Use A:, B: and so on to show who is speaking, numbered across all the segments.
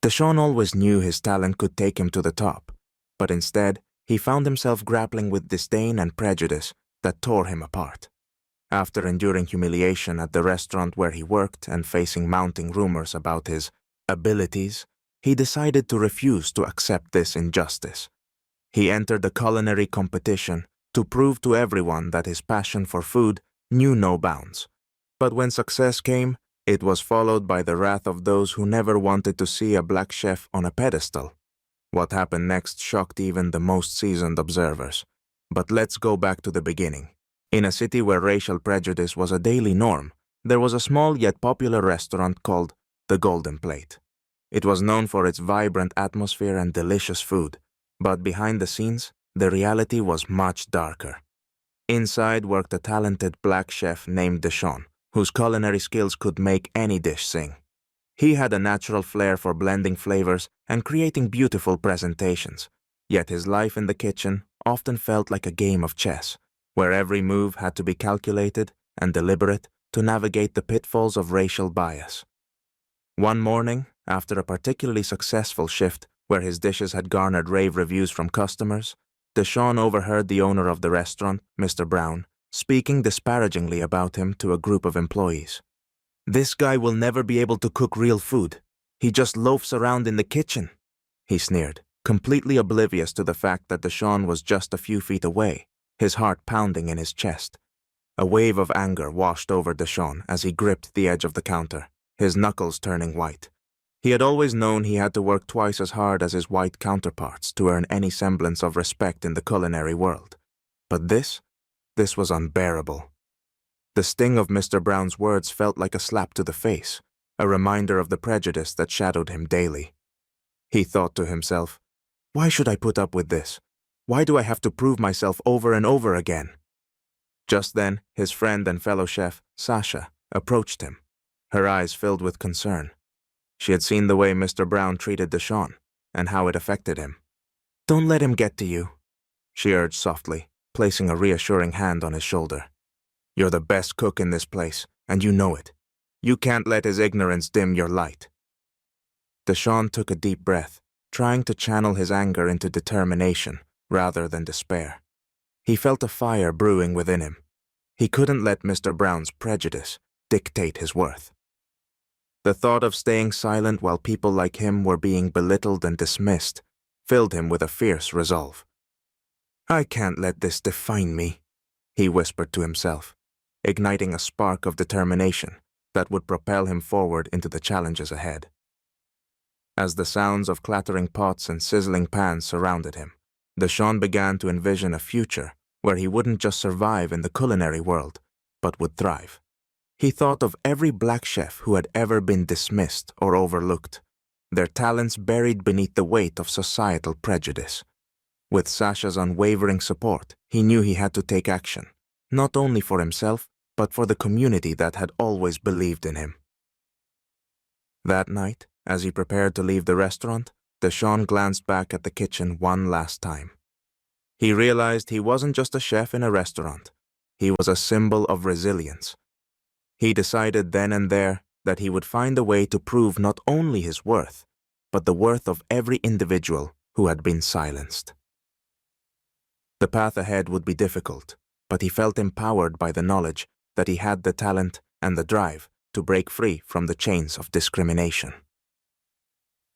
A: DeShawn always knew his talent could take him to the top, but instead, he found himself grappling with disdain and prejudice that tore him apart. After enduring humiliation at the restaurant where he worked and facing mounting rumors about his abilities, he decided to refuse to accept this injustice. He entered the culinary competition to prove to everyone that his passion for food knew no bounds. But when success came, it was followed by the wrath of those who never wanted to see a black chef on a pedestal. What happened next shocked even the most seasoned observers. But let's go back to the beginning. In a city where racial prejudice was a daily norm, there was a small yet popular restaurant called the Golden Plate. It was known for its vibrant atmosphere and delicious food, but behind the scenes, the reality was much darker. Inside worked a talented black chef named DeShawn, whose culinary skills could make any dish sing. He had a natural flair for blending flavors and creating beautiful presentations, yet his life in the kitchen often felt like a game of chess, where every move had to be calculated and deliberate to navigate the pitfalls of racial bias. One morning, after a particularly successful shift where his dishes had garnered rave reviews from customers, DeShawn overheard the owner of the restaurant, Mr. Brown, speaking disparagingly about him to a group of employees. "This guy will never be able to cook real food. He just loafs around in the kitchen," he sneered, completely oblivious to the fact that DeShawn was just a few feet away, his heart pounding in his chest. A wave of anger washed over DeShawn as he gripped the edge of the counter, his knuckles turning white. He had always known he had to work twice as hard as his white counterparts to earn any semblance of respect in the culinary world. But this was unbearable. The sting of Mr. Brown's words felt like a slap to the face, a reminder of the prejudice that shadowed him daily. He thought to himself, "Why should I put up with this? Why do I have to prove myself over and over again?" Just then, his friend and fellow chef, Sasha, approached him, her eyes filled with concern. She had seen the way Mr. Brown treated DeShawn and how it affected him. "Don't let him get to you," she urged softly, placing a reassuring hand on his shoulder. "You're the best cook in this place, and you know it. You can't let his ignorance dim your light." DeShawn took a deep breath, trying to channel his anger into determination rather than despair. He felt a fire brewing within him. He couldn't let Mr. Brown's prejudice dictate his worth. The thought of staying silent while people like him were being belittled and dismissed filled him with a fierce resolve. "I can't let this define me," he whispered to himself, igniting a spark of determination that would propel him forward into the challenges ahead. As the sounds of clattering pots and sizzling pans surrounded him, DeShawn began to envision a future where he wouldn't just survive in the culinary world, but would thrive. He thought of every black chef who had ever been dismissed or overlooked, their talents buried beneath the weight of societal prejudice. With Sasha's unwavering support, he knew he had to take action, not only for himself, but for the community that had always believed in him. That night, as he prepared to leave the restaurant, DeShawn glanced back at the kitchen one last time. He realized he wasn't just a chef in a restaurant. He was a symbol of resilience. He decided then and there that he would find a way to prove not only his worth, but the worth of every individual who had been silenced. The path ahead would be difficult, but he felt empowered by the knowledge that he had the talent and the drive to break free from the chains of discrimination.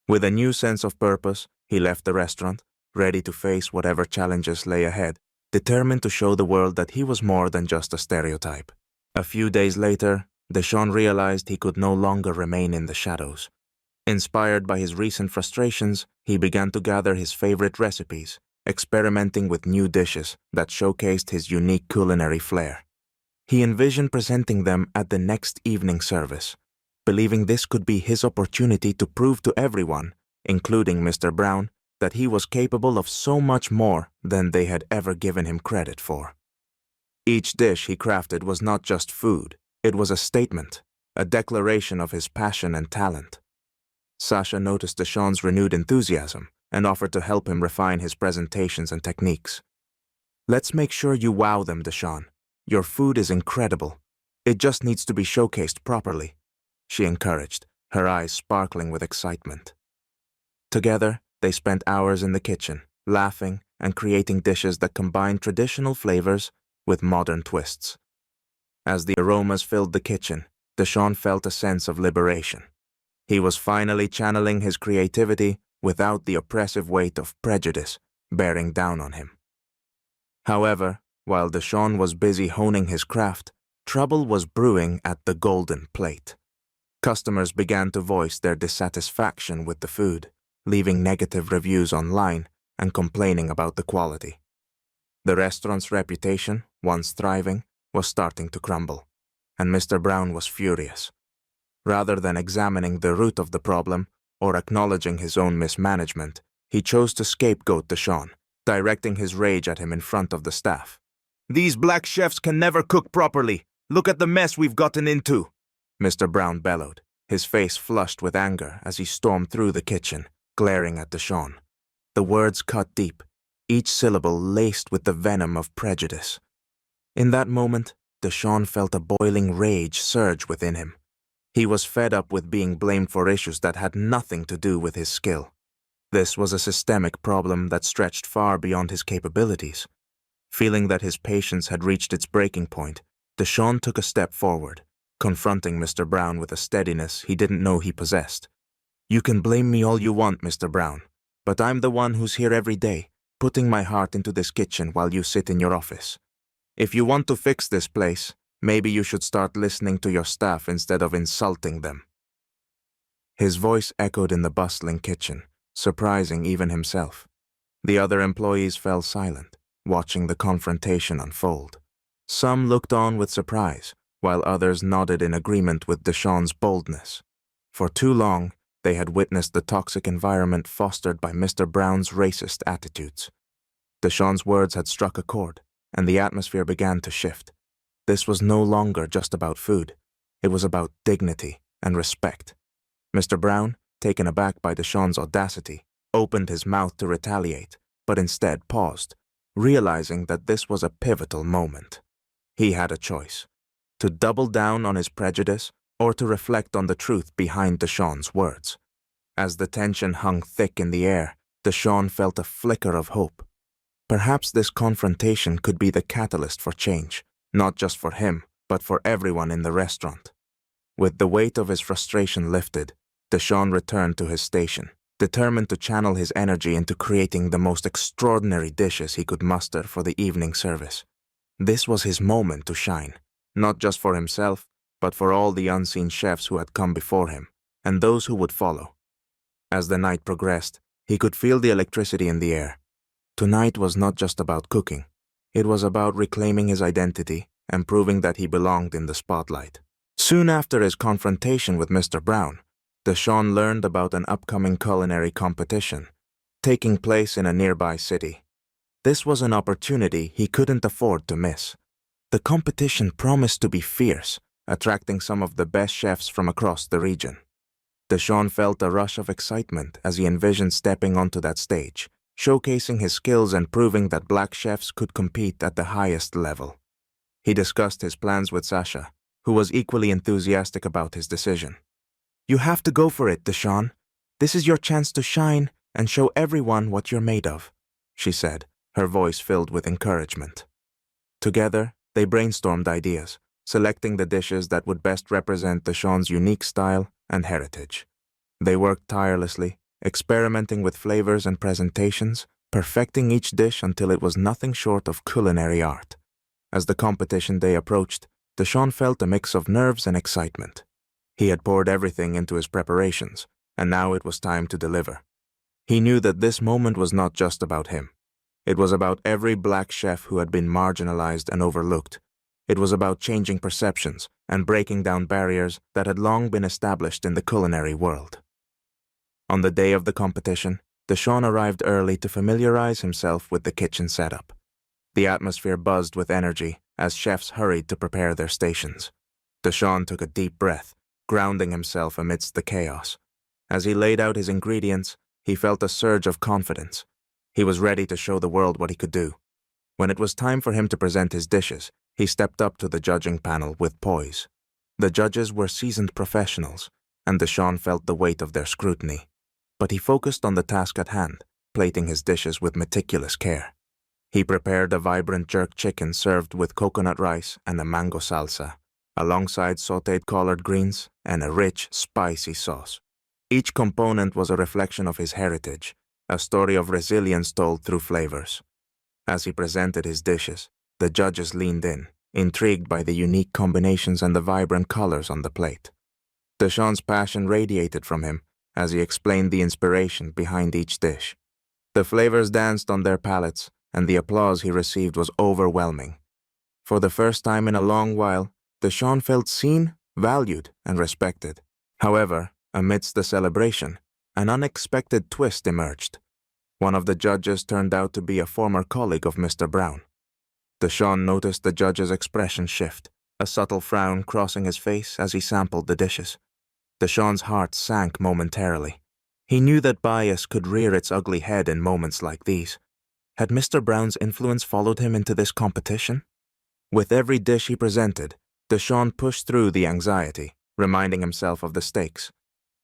A: With a new sense of purpose, he left the restaurant, ready to face whatever challenges lay ahead, determined to show the world that he was more than just a stereotype. A few days later, DeShawn realized he could no longer remain in the shadows. Inspired by his recent frustrations, he began to gather his favorite recipes, experimenting with new dishes that showcased his unique culinary flair. He envisioned presenting them at the next evening service, believing this could be his opportunity to prove to everyone, including Mr. Brown, that he was capable of so much more than they had ever given him credit for. Each dish he crafted was not just food, it was a statement, a declaration of his passion and talent. Sasha noticed DeShawn's renewed enthusiasm and offered to help him refine his presentations and techniques. "Let's make sure you wow them, DeShawn. Your food is incredible. It just needs to be showcased properly," she encouraged, her eyes sparkling with excitement. Together, they spent hours in the kitchen, laughing and creating dishes that combined traditional flavors with modern twists. As the aromas filled the kitchen, DeShawn felt a sense of liberation. He was finally channeling his creativity without the oppressive weight of prejudice bearing down on him. However, while DeShawn was busy honing his craft, trouble was brewing at the Golden Plate. Customers began to voice their dissatisfaction with the food, leaving negative reviews online and complaining about the quality. The restaurant's reputation, once thriving, was starting to crumble, and Mr. Brown was furious. Rather than examining the root of the problem or acknowledging his own mismanagement, he chose to scapegoat DeShawn, directing his rage at him in front of the staff. "These black chefs can never cook properly. Look at the mess we've gotten into," Mr. Brown bellowed, his face flushed with anger as he stormed through the kitchen, glaring at DeShawn. The words cut deep, each syllable laced with the venom of prejudice. In that moment, DeShawn felt a boiling rage surge within him. He was fed up with being blamed for issues that had nothing to do with his skill. This was a systemic problem that stretched far beyond his capabilities. Feeling that his patience had reached its breaking point, DeShawn took a step forward, confronting Mr. Brown with a steadiness he didn't know he possessed. "You can blame me all you want, Mr. Brown, but I'm the one who's here every day, putting my heart into this kitchen while you sit in your office. If you want to fix this place, maybe you should start listening to your staff instead of insulting them." His voice echoed in the bustling kitchen, surprising even himself. The other employees fell silent, watching the confrontation unfold. Some looked on with surprise, while others nodded in agreement with DeShawn's boldness. For too long, they had witnessed the toxic environment fostered by Mr. Brown's racist attitudes. DeShawn's words had struck a chord, and the atmosphere began to shift. This was no longer just about food. It was about dignity and respect. Mr. Brown, taken aback by DeShawn's audacity, opened his mouth to retaliate, but instead paused, realizing that this was a pivotal moment. He had a choice: to double down on his prejudice or to reflect on the truth behind DeShawn's words. As the tension hung thick in the air, DeShawn felt a flicker of hope. Perhaps this confrontation could be the catalyst for change, not just for him, but for everyone in the restaurant. With the weight of his frustration lifted, DeShawn returned to his station, determined to channel his energy into creating the most extraordinary dishes he could muster for the evening service. This was his moment to shine, not just for himself, but for all the unseen chefs who had come before him, and those who would follow. As the night progressed, he could feel the electricity in the air. Tonight was not just about cooking. It was about reclaiming his identity and proving that he belonged in the spotlight. Soon after his confrontation with Mr. Brown, DeShawn learned about an upcoming culinary competition taking place in a nearby city. This was an opportunity he couldn't afford to miss. The competition promised to be fierce, attracting some of the best chefs from across the region. DeShawn felt a rush of excitement as he envisioned stepping onto that stage, showcasing his skills and proving that black chefs could compete at the highest level. He discussed his plans with Sasha, who was equally enthusiastic about his decision. "You have to go for it, DeShawn. This is your chance to shine and show everyone what you're made of," she said, her voice filled with encouragement. Together, they brainstormed ideas, selecting the dishes that would best represent DeShawn's unique style and heritage. They worked tirelessly, experimenting with flavors and presentations, perfecting each dish until it was nothing short of culinary art. As the competition day approached, DeShawn felt a mix of nerves and excitement. He had poured everything into his preparations, and now it was time to deliver. He knew that this moment was not just about him. It was about every black chef who had been marginalized and overlooked. It was about changing perceptions and breaking down barriers that had long been established in the culinary world. On the day of the competition, DeShawn arrived early to familiarize himself with the kitchen setup. The atmosphere buzzed with energy as chefs hurried to prepare their stations. DeShawn took a deep breath, grounding himself amidst the chaos. As he laid out his ingredients, he felt a surge of confidence. He was ready to show the world what he could do. When it was time for him to present his dishes, he stepped up to the judging panel with poise. The judges were seasoned professionals, and DeShawn felt the weight of their scrutiny. but he focused on the task at hand, plating his dishes with meticulous care. He prepared a vibrant jerk chicken served with coconut rice and a mango salsa, alongside sautéed collard greens and a rich, spicy sauce. Each component was a reflection of his heritage, a story of resilience told through flavors. As he presented his dishes, the judges leaned in, intrigued by the unique combinations and the vibrant colors on the plate. DeShawn's passion radiated from him as he explained the inspiration behind each dish. The flavors danced on their palates, and the applause he received was overwhelming. For the first time in a long while, DeShawn felt seen, valued, and respected. However, amidst the celebration, an unexpected twist emerged. One of the judges turned out to be a former colleague of Mr. Brown. DeShawn noticed the judge's expression shift, a subtle frown crossing his face as he sampled the dishes. DeShawn's heart sank momentarily. He knew that bias could rear its ugly head in moments like these. Had Mr. Brown's influence followed him into this competition? With every dish he presented, DeShawn pushed through the anxiety, reminding himself of the stakes.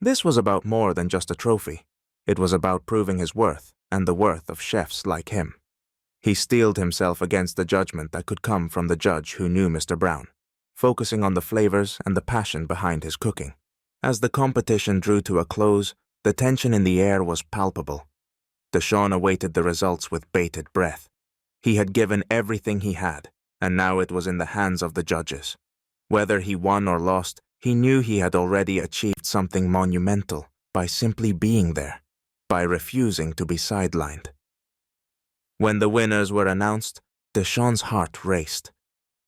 A: This was about more than just a trophy. It was about proving his worth and the worth of chefs like him. He steeled himself against the judgment that could come from the judge who knew Mr. Brown, focusing on the flavors and the passion behind his cooking. As the competition drew to a close, the tension in the air was palpable. DeShawn awaited the results with bated breath. He had given everything he had, and now it was in the hands of the judges. Whether he won or lost, he knew he had already achieved something monumental by simply being there, by refusing to be sidelined. When the winners were announced, DeShawn's heart raced.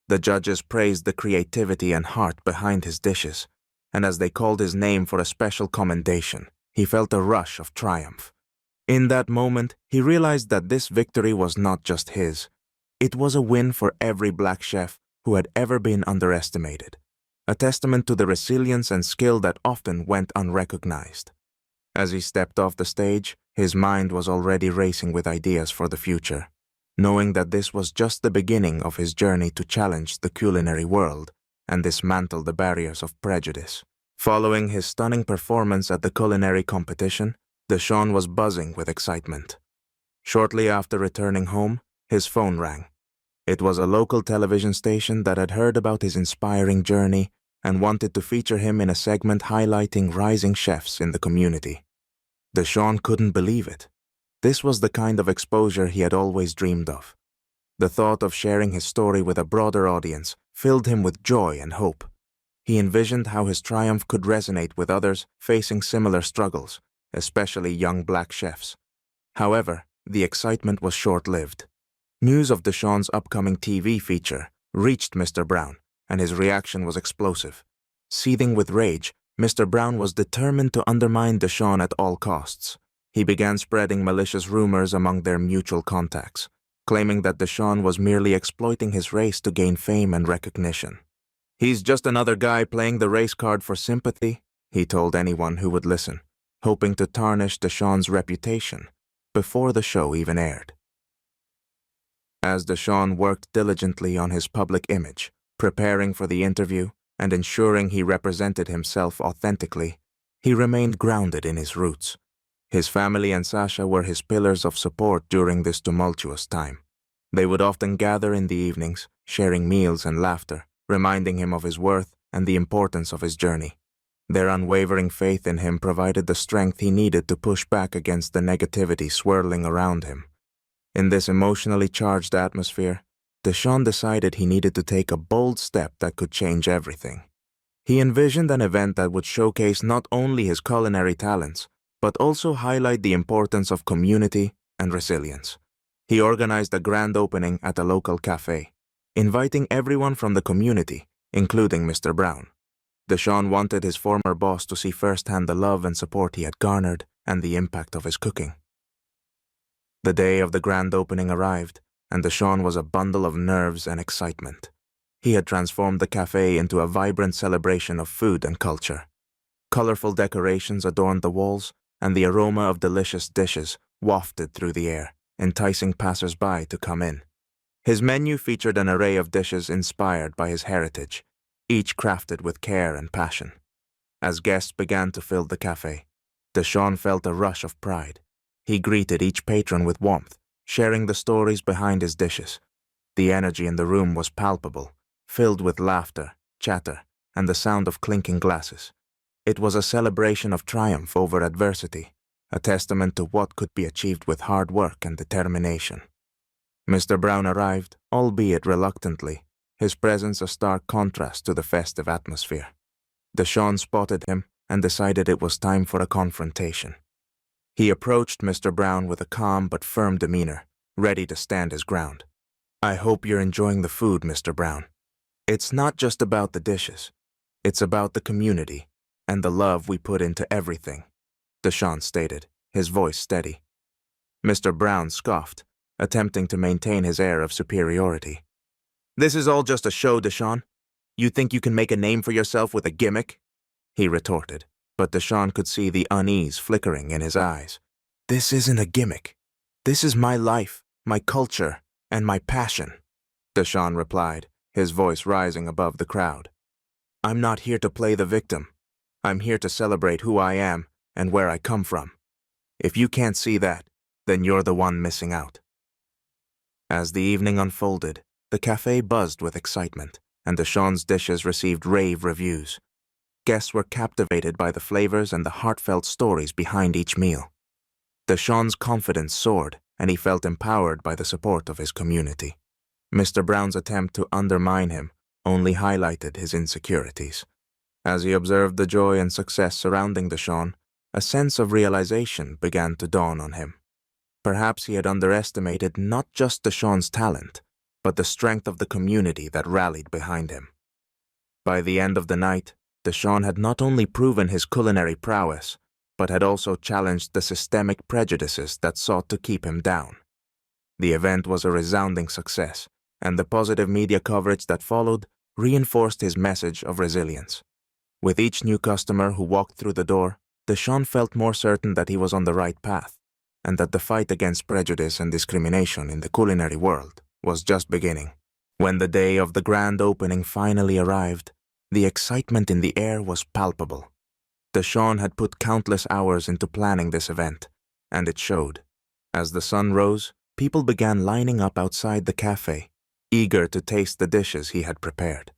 A: The judges praised the creativity and heart behind his dishes, and as they called his name for a special commendation, he felt a rush of triumph. In that moment, he realized that this victory was not just his. It was a win for every black chef who had ever been underestimated, a testament to the resilience and skill that often went unrecognized. As he stepped off the stage, his mind was already racing with ideas for the future, knowing that this was just the beginning of his journey to challenge the culinary world and dismantle the barriers of prejudice. Following his stunning performance at the culinary competition, DeShawn was buzzing with excitement. Shortly after returning home, his phone rang. It was a local television station that had heard about his inspiring journey and wanted to feature him in a segment highlighting rising chefs in the community. DeShawn couldn't believe it. This was the kind of exposure he had always dreamed of. The thought of sharing his story with a broader audience filled him with joy and hope. He envisioned how his triumph could resonate with others facing similar struggles, especially young black chefs. However, the excitement was short-lived. News of DeShawn's upcoming TV feature reached Mr. Brown, and his reaction was explosive. Seething with rage, Mr. Brown was determined to undermine DeShawn at all costs. He began spreading malicious rumors among their mutual contacts, claiming that DeShawn was merely exploiting his race to gain fame and recognition. "He's just another guy playing the race card for sympathy," he told anyone who would listen, hoping to tarnish DeShawn's reputation before the show even aired. As DeShawn worked diligently on his public image, preparing for the interview and ensuring he represented himself authentically, he remained grounded in his roots. His family and Sasha were his pillars of support during this tumultuous time. They would often gather in the evenings, sharing meals and laughter, reminding him of his worth and the importance of his journey. Their unwavering faith in him provided the strength he needed to push back against the negativity swirling around him. In this emotionally charged atmosphere, DeShawn decided he needed to take a bold step that could change everything. He envisioned an event that would showcase not only his culinary talents, but also highlight the importance of community and resilience. He organized a grand opening at a local cafe, inviting everyone from the community, including Mr. Brown. DeShawn wanted his former boss to see firsthand the love and support he had garnered and the impact of his cooking. The day of the grand opening arrived, and DeShawn was a bundle of nerves and excitement. He had transformed the cafe into a vibrant celebration of food and culture. Colorful decorations adorned the walls, and the aroma of delicious dishes wafted through the air, enticing passers-by to come in. His menu featured an array of dishes inspired by his heritage, each crafted with care and passion. As guests began to fill the cafe, DeShawn felt a rush of pride. He greeted each patron with warmth, sharing the stories behind his dishes. The energy in the room was palpable, filled with laughter, chatter, and the sound of clinking glasses. It was a celebration of triumph over adversity, a testament to what could be achieved with hard work and determination. Mr. Brown arrived, albeit reluctantly, his presence a stark contrast to the festive atmosphere. DeShawn spotted him and decided it was time for a confrontation. He approached Mr. Brown with a calm but firm demeanor, ready to stand his ground. "I hope you're enjoying the food, Mr. Brown. It's not just about the dishes. It's about the community and the love we put into everything," DeShawn stated, his voice steady. Mr. Brown scoffed, attempting to maintain his air of superiority. "This is all just a show, DeShawn. You think you can make a name for yourself with a gimmick?" he retorted, but DeShawn could see the unease flickering in his eyes. "This isn't a gimmick. This is my life, my culture, and my passion," DeShawn replied, his voice rising above the crowd. "I'm not here to play the victim. I'm here to celebrate who I am and where I come from. If you can't see that, then you're the one missing out." As the evening unfolded, the cafe buzzed with excitement, and DeShawn's dishes received rave reviews. Guests were captivated by the flavors and the heartfelt stories behind each meal. DeShawn's confidence soared, and he felt empowered by the support of his community. Mr. Brown's attempt to undermine him only highlighted his insecurities. As he observed the joy and success surrounding DeShawn, a sense of realization began to dawn on him. Perhaps he had underestimated not just DeShawn's talent, but the strength of the community that rallied behind him. By the end of the night, DeShawn had not only proven his culinary prowess, but had also challenged the systemic prejudices that sought to keep him down. The event was a resounding success, and the positive media coverage that followed reinforced his message of resilience. With each new customer who walked through the door, DeShawn felt more certain that he was on the right path, and that the fight against prejudice and discrimination in the culinary world was just beginning. When the day of the grand opening finally arrived, the excitement in the air was palpable. DeShawn had put countless hours into planning this event, and it showed. As the sun rose, people began lining up outside the cafe, eager to taste the dishes he had prepared.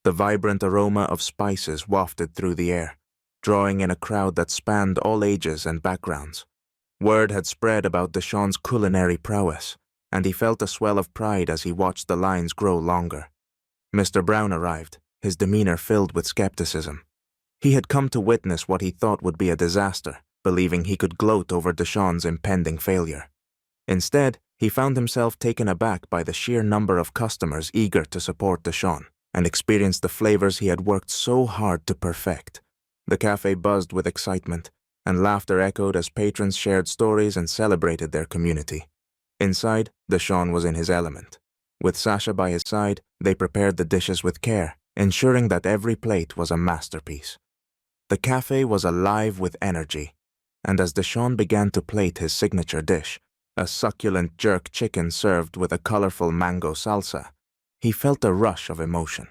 A: The vibrant aroma of spices wafted through the air, drawing in a crowd that spanned all ages and backgrounds. Word had spread about DeShawn's culinary prowess, and he felt a swell of pride as he watched the lines grow longer. Mr. Brown arrived, his demeanor filled with skepticism. He had come to witness what he thought would be a disaster, believing he could gloat over DeShawn's impending failure. Instead, he found himself taken aback by the sheer number of customers eager to support DeShawn and experience the flavors he had worked so hard to perfect. The cafe buzzed with excitement, and laughter echoed as patrons shared stories and celebrated their community. Inside, DeShawn was in his element. With Sasha by his side, they prepared the dishes with care, ensuring that every plate was a masterpiece. The cafe was alive with energy, and as DeShawn began to plate his signature dish, a succulent jerk chicken served with a colorful mango salsa, he felt a rush of emotion.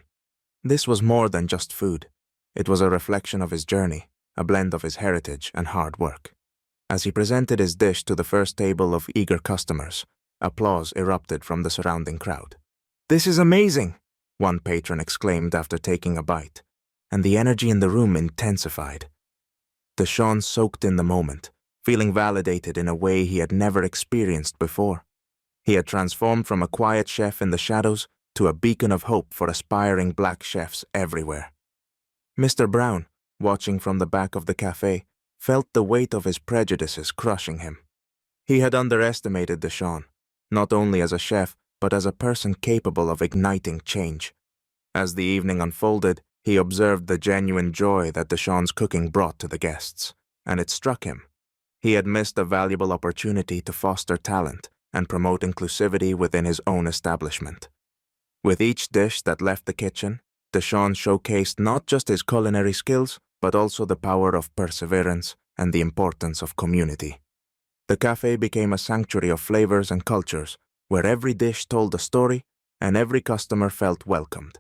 A: This was more than just food. It was a reflection of his journey, a blend of his heritage and hard work. As he presented his dish to the first table of eager customers, applause erupted from the surrounding crowd. "This is amazing!" one patron exclaimed after taking a bite, and the energy in the room intensified. DeShawn soaked in the moment, feeling validated in a way he had never experienced before. He had transformed from a quiet chef in the shadows to a beacon of hope for aspiring black chefs everywhere. Mr. Brown, watching from the back of the cafe, felt the weight of his prejudices crushing him. He had underestimated DeShawn, not only as a chef, but as a person capable of igniting change. As the evening unfolded, he observed the genuine joy that DeShawn's cooking brought to the guests, and it struck him. He had missed a valuable opportunity to foster talent and promote inclusivity within his own establishment. With each dish that left the kitchen, DeShawn showcased not just his culinary skills, but also the power of perseverance and the importance of community. The cafe became a sanctuary of flavors and cultures, where every dish told a story and every customer felt welcomed.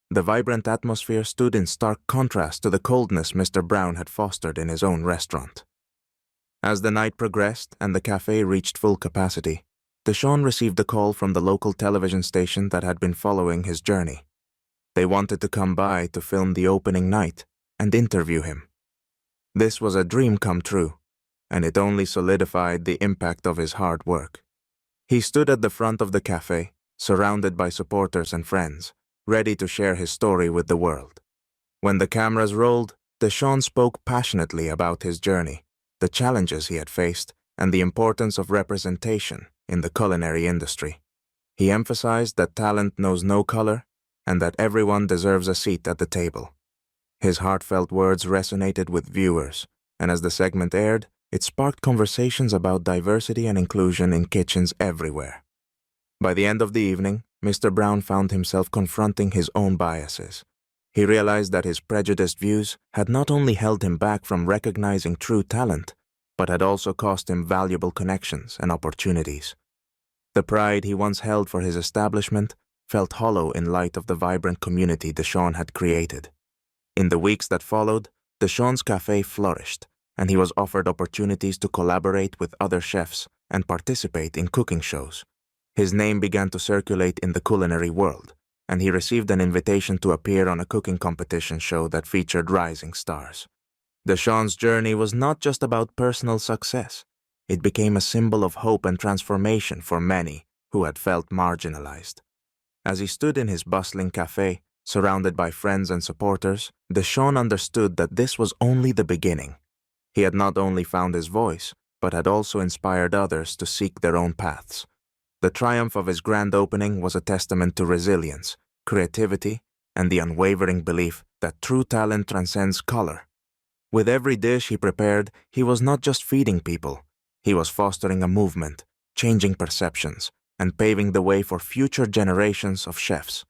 A: The vibrant atmosphere stood in stark contrast to the coldness Mr. Brown had fostered in his own restaurant. As the night progressed and the cafe reached full capacity, DeShawn received a call from the local television station that had been following his journey. They wanted to come by to film the opening night and interview him. This was a dream come true, and it only solidified the impact of his hard work. He stood at the front of the cafe, surrounded by supporters and friends, ready to share his story with the world. When the cameras rolled, DeShawn spoke passionately about his journey, the challenges he had faced, and the importance of representation in the culinary industry. He emphasized that talent knows no color and that everyone deserves a seat at the table. His heartfelt words resonated with viewers, and as the segment aired, it sparked conversations about diversity and inclusion in kitchens everywhere. By the end of the evening, Mr. Brown found himself confronting his own biases. He realized that his prejudiced views had not only held him back from recognizing true talent, but had also cost him valuable connections and opportunities. The pride he once held for his establishment felt hollow in light of the vibrant community DeShawn had created. In the weeks that followed, DeShawn's cafe flourished, and he was offered opportunities to collaborate with other chefs and participate in cooking shows. His name began to circulate in the culinary world, and he received an invitation to appear on a cooking competition show that featured rising stars. DeShawn's journey was not just about personal success. It became a symbol of hope and transformation for many who had felt marginalized. As he stood in his bustling cafe, surrounded by friends and supporters, DeShawn understood that this was only the beginning. He had not only found his voice, but had also inspired others to seek their own paths. The triumph of his grand opening was a testament to resilience, creativity, and the unwavering belief that true talent transcends color. With every dish he prepared, he was not just feeding people. He was fostering a movement, changing perceptions, and paving the way for future generations of chefs.